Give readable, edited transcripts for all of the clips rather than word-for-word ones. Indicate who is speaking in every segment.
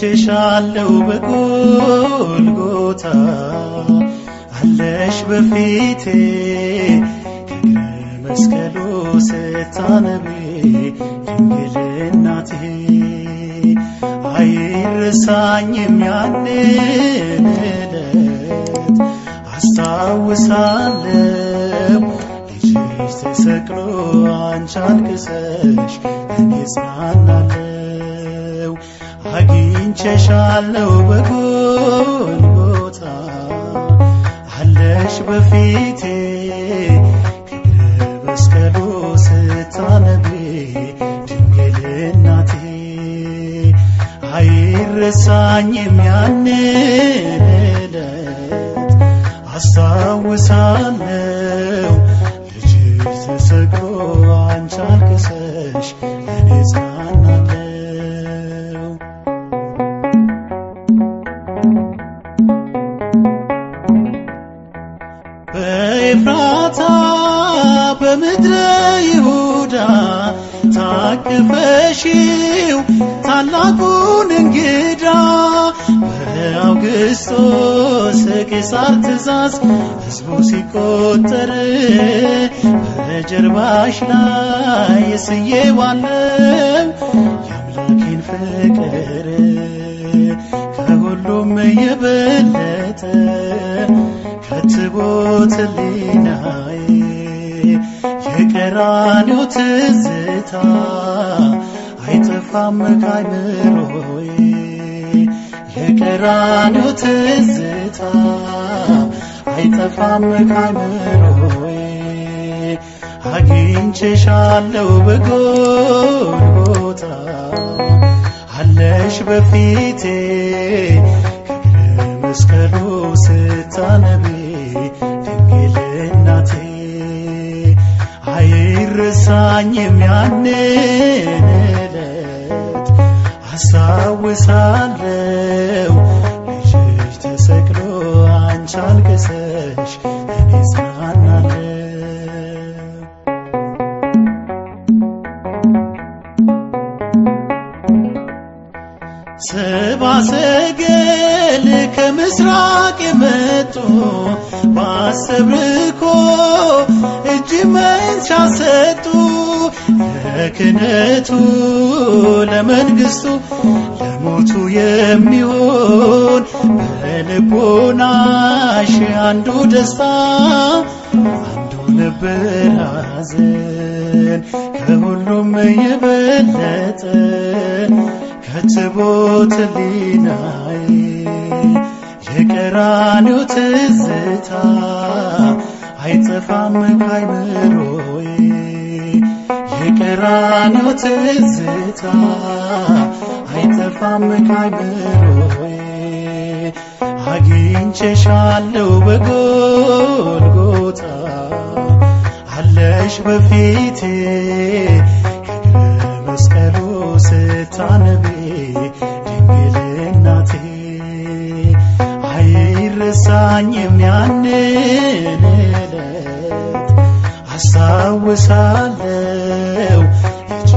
Speaker 1: አግኝቼሻለሁ በጎልጎታ አለሽ በፊቴ ከእግረ መስቀሉ ስታነቢ ድንግል እናቴ አይረሳኝም ያንን ዕለት አስታውሳለሁ ልጅሽ ተሰቅሎ አንቺ አልቅሰሽ እኔ እጽናናለሁ አግኝቼሻለሁ በጎልጎታ አለሽ በፊቴ ከእግረ መስቀሉ ስታነቢ ድንግል እናቴ አይረሳኝም ያንን ዕለት አስታውሳለሁ ልጅሽ ተሰቅሎ አንቺ አልቅሰሽ እኔ እጽናናለሁ በኤፍራታ በምድረ ይሁዳ ታቅፈሽው ታላቁን እንግዳ በአውግስጦስ ቄሳር ትእዛዝ ሕዝቡ ሲቆጠር በጀርባሽ ላይ ስዬዋለሁ የአምላኬን ፍቅር ከሁሉም የበለጠ ከትቦት ሕሊናዬ የቀራንዮ ትዝታ አይጠፋም ከአይምሮዬ የቀራንዮ ትዝታ አይጠፋም ከአይምሮዬ አግኝቼሻለሁ በጎልጎታ አለሽ በፊቴ ከእግረ መስቀሉ ስታነቢ ድንግል እናቴ አይረሳኝም ያንን ዕለት አስታውሳለሁ ልጅሽ ተሰቅሎ አንቺ አልቅሰሽ እኔ እጽናናለሁ ሰብአ ሰገል ከምስራቅ የመጡ በአስተብርኮ እጅ መንሻ ሰጡ ለክህነቱ ለመንግሥቱ ለሞቱ የሚሆን በልቦናሽ አንዱ ደስታ አንዱ ነበር ሐዘን ከሁሉም የበለጠ ከትቦት ሕሊናዬ የቀራንዮ ትዝታ አይጠፋም ከአይምሮዬ የቀራንዮ ትዝታ አይጠፋም ከአይምሮዬ አግኝቼሻለሁ በጎልጎታ አለሽ በፊቴ ከእግረ መስቀሉ ስታነቢ ድንግል እናቴ አይረሳኝም ያንን ዕለት አስታውሳለሁ ልጅሽ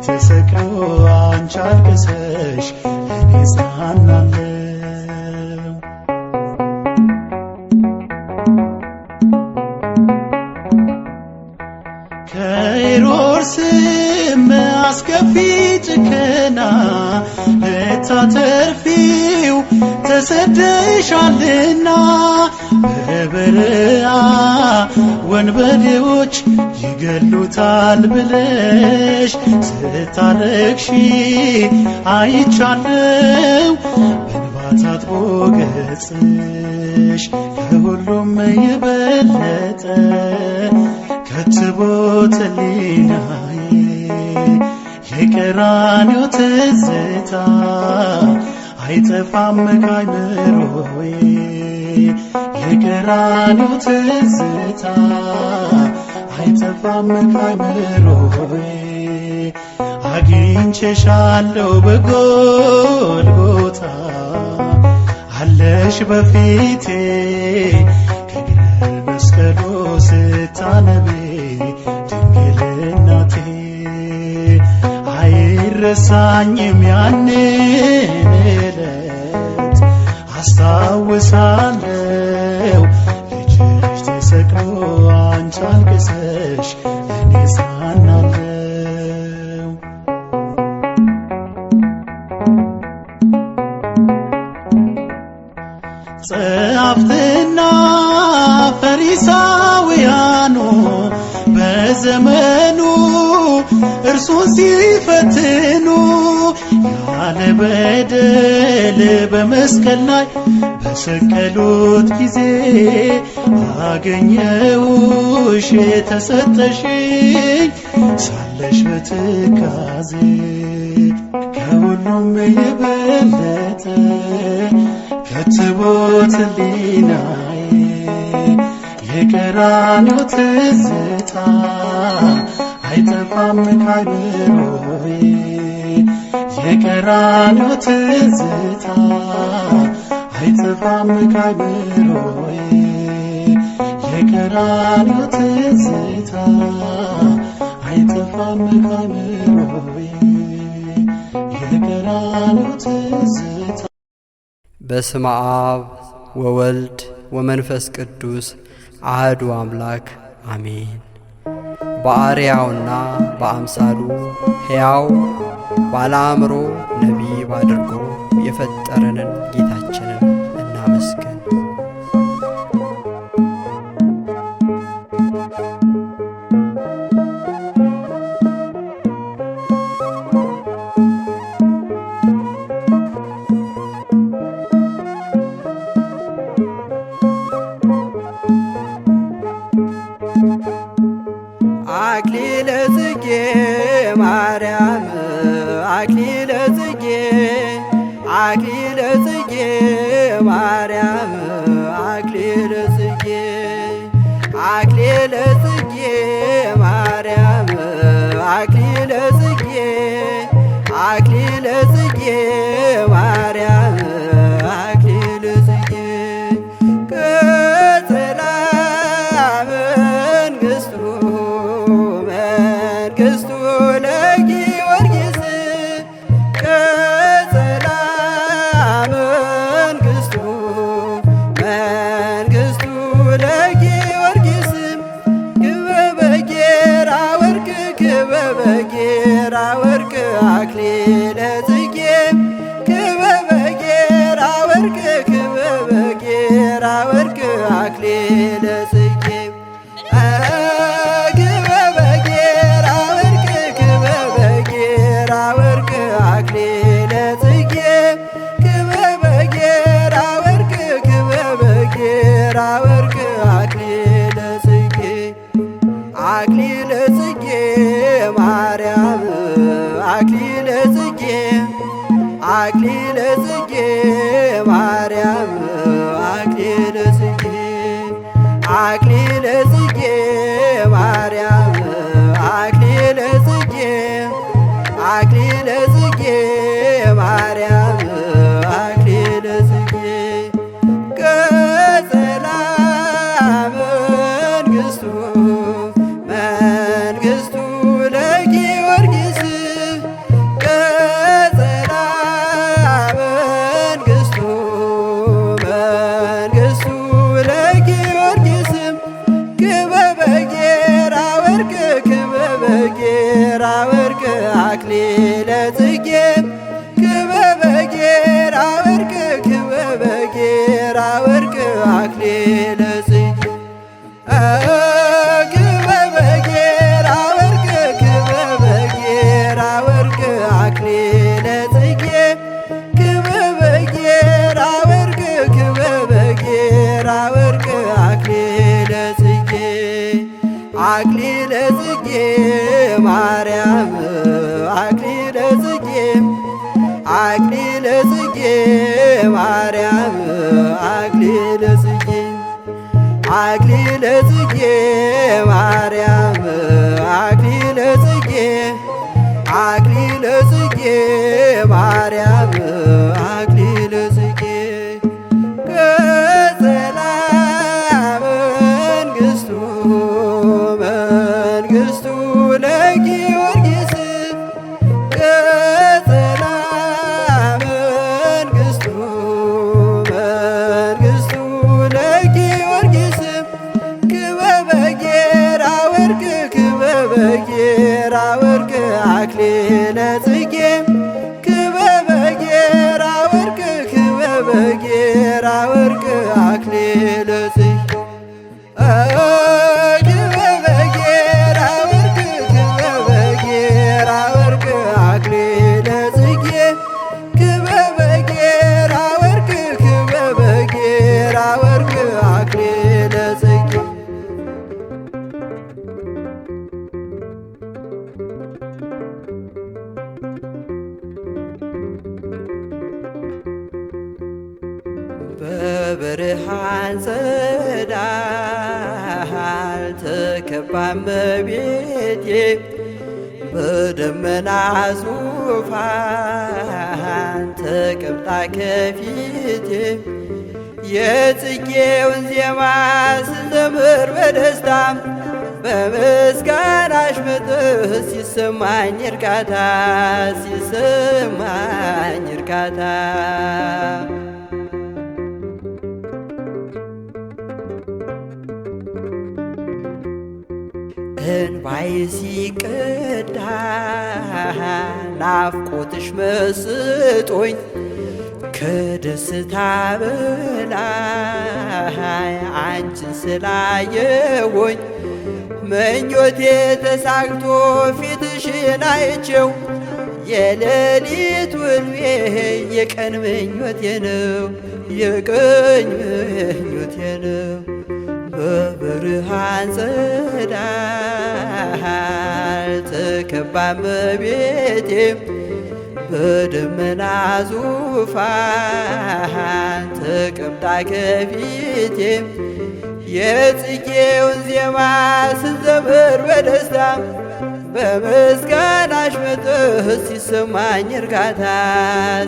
Speaker 1: ተሰቅሎ አንቺ አልቅሰሽ እኔ እጽናናለሁ ከሄሮድስም አስከፊ ጭከና ልታተርፊው ተሰደሻልና በበረሃ ወንበዴዎች ይገሉታል ብለሽ ስታለቅሺ አይቻለው በእንባ ታጥቦ ገጽሽ ከሁሉም የበለጠ ከትቦት ሕሊናዬ የቀራንዮ ትዝታ አይጠፋም ከአይምሮዬ የቀራንዮ ትዝታ አይጠፋም ከአይምሮዬ አግኝቼሻለሁ በጎልጎታ አለሽ በፊቴ ከእግረ መስቀሉ ስታነቢ ድንግል እናቴ አይረሳኝም ያንን አስታውሳለሁ ልጅሽ ተሰቅሎ አንቺ አልቅሰሽ እኔ ጽናናለሁ። ጸሐፍትና ፈሪሳውያኑ በዘመኑ እርሱን ሲፈትኑ ያለ በደል በመስቀል ላይ በሰቀሉት ጊዜ አገኘውሽ ተሰጠሽኝ ሳለሽ በትካዜ ከሁሉም የበለጠ ከትቦት ሕሊናዬ የቀራንዮ ትዝታ አይጠፋም ከአይምሮዬ የቀራንዮ ትዝታ አይጠፋም ከአይምሮዬ የቀራንዮ ትዝታ አይጠፋም ከአይምሮዬ የቀራንዮ ትዝታ።
Speaker 2: በስመ አብ ወወልድ ወመንፈስ ቅዱስ አህዱ አምላክ አሜን። በአርአያውና በአምሳሉ ሕያው ባለ አእምሮ ነቢብ አድርጎ የፈጠረንን ጌታችንን እናመስግን።
Speaker 3: አክሊለ ጽጌ ማርያም አክሊለ ጽጌ አክሊለ ጽጌ ማርያም አክሊለ ጽጌ አክሊለ ጽጌ ማርያም አክሊለ ጽጌ አክሊለ ጽጌ ማርያም አክሊለ ጽጌ ቀጸላ መንግሥቱ ለጊዮርጊስ ቀጸላ መንግሥቱ ለጊዮርጊስ ክበበ ጌራ ወርቅ ክበበ ጌራ ወርቅ አክሊለ ጽጌ ክበበ ጌራ ወርቅ ክበበ ጌራ ወርቅ አክሊለ ጽጌ ክበበ ጌራ ወርቅ ክበበ ጌራ ወርቅ አክሊለ ጽጌ ክበበ ጌራ ወርቅ ክበበ ጌራ ወርቅ አክሊለ ጽጌ አክሊለ ጽጌ ማርያም አክሊለ ጽጌ አክሊለ ጽጌ ማርያም አክሊለ ጽጌ አክሊለ ጽጌ ማርያም አክሊለ ጽጌ አክሊለ ጽጌ ማርያም አክሊለ ጽጌ ቀጸላ መንግሥቱ ለጊዮርጊስ ቀጸላ መንግሥቱ ለጊዮርጊስ ክበበ ጌራ ወርቅ ክበበ ጌራ ወርቅ አክሊለ ጽጌ ክበበ ጌራ ወርቅ ክበበ ጌራ ወርቅ አክሊለ ጽጌ ክበበ ጌራ ወርቅ ክበበ ጌራ ወርቅ አክሊለ ጽጌ ክበበ ጌራ ወርቅ ክበበ ጌራ ወርቅ አክሊለ ጽጌ አክሊለ ጽጌ ማርያም አክሊለ ጽጌ አክሊለ ጽጌ ማርያም አክሊለ ጽጌ አክሊለ ጽጌ ማርያም አክሊለ ጽጌ አክሊለ ጽጌ ማርያም አክሊለ ጽጌ ቀጸላ መንግሥቱ ለጊዮርጊስ ቀጸላ መንግሥቱ ክበበጌራ ወርቅ አክሊለ ጽጌ ክበበጌራ ወርቅ ክበበጌራ ወርቅ አክሊለ ጽጌ በብርሃን ጸዳል ተከባ እመቤቴ በደመና ዙፋን ተቀምጣ ከፊቴ የጽጌውን ዜማ ስዘምር በደስታ በምስጋናሽ መጥህ ሲሰማኝ እርካታ ሲሰማኝ እርካታ እንባይ ሲቀዳ ናፍቆትሽ መስጦኝ ከደስታ በላይ አንቺን ስላየወኝ ምኞቴ ተሳክቶ ፊትሽን አይቼው የሌሊት ውልቤ የቀን ምኞቴ ነው የቀን ምኞቴ ነው። በብርሃን ጸዳል ተከባ እመቤቴ በደመና ዙፋን ተቀምጣ ከፊቴ የጽጌውን ዜማ ስዘምር በደስታ በምስጋናሽ መጥህ ሲሰማኝ እርካታ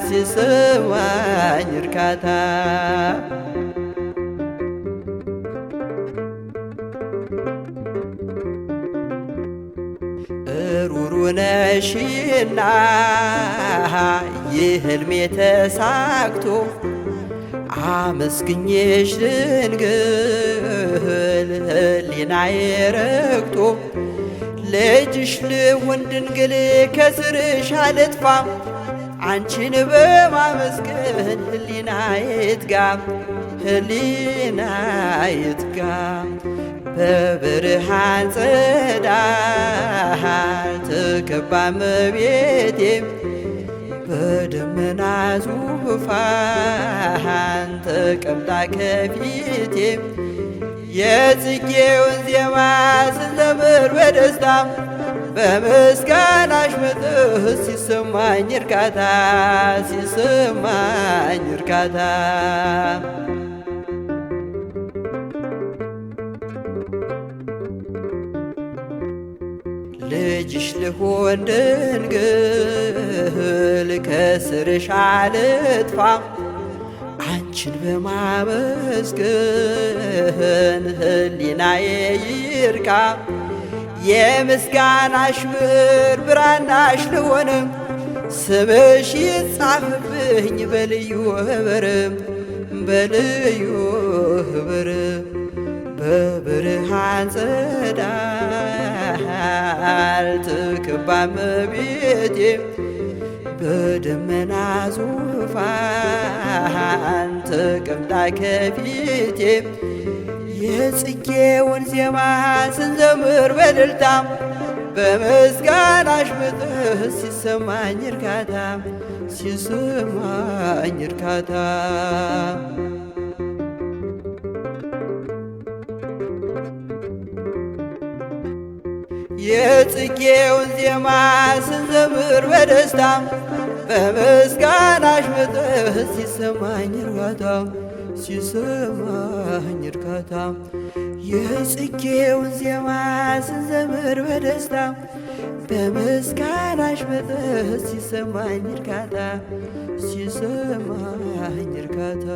Speaker 3: ሲሰማኝ እርካታ ሩሩ ነሽና የሕልሜ ተሳክቶ አመስግኜሽ ድንግል ሕሊናዬ ረክቶ ልጅሽ ልሁን ድንግል ከስርሽ አልጥፋ አንቺን በማመስገን ሕሊናዬ ይትጋ ሕሊናዬ ይትጋ። በብርሃን ጸዳል ተከባ እመቤቴ በደመና ዙፋን ተቀምጣ ከፊቴ የጽጌውን ዜማ ስዘምር በደስታ በምስጋናሽ መጥህ ሲሰማኝ እርካታ ሲሰማኝ እርካታ ልጅሽ ልሁን ድንግል ከስርሽ አልጥፋ አንቺን በማመስገን ሕሊናዬ ይርካ የምስጋናሽ ብር ብራናሽ ልሆን ስምሽ ይጻፍብኝ በልዩ ኅብር በልዩ ኅብር በብርሃን ጸዳል ተከባ እመቤቴ በደመና ዙፋን ተቀምጣ ከፊቴ የጽጌውን ዜማ ስንዘምር በእልልታ በምስጋናሽ መጥህ ሲሰማኝ እርካታ ሲሰማኝ እርካታ የጽጌውን ዜማ ስንዘምር በደስታ በምስጋናሽ መጥህ ሲሰማኝ እርካታ ሲሰማኝ እርካታ የጽጌውን ዜማ ስንዘምር በደስታ በምስጋናሽ መጥህ ሲሰማኝ እርካታ ሲሰማኝ እርካታ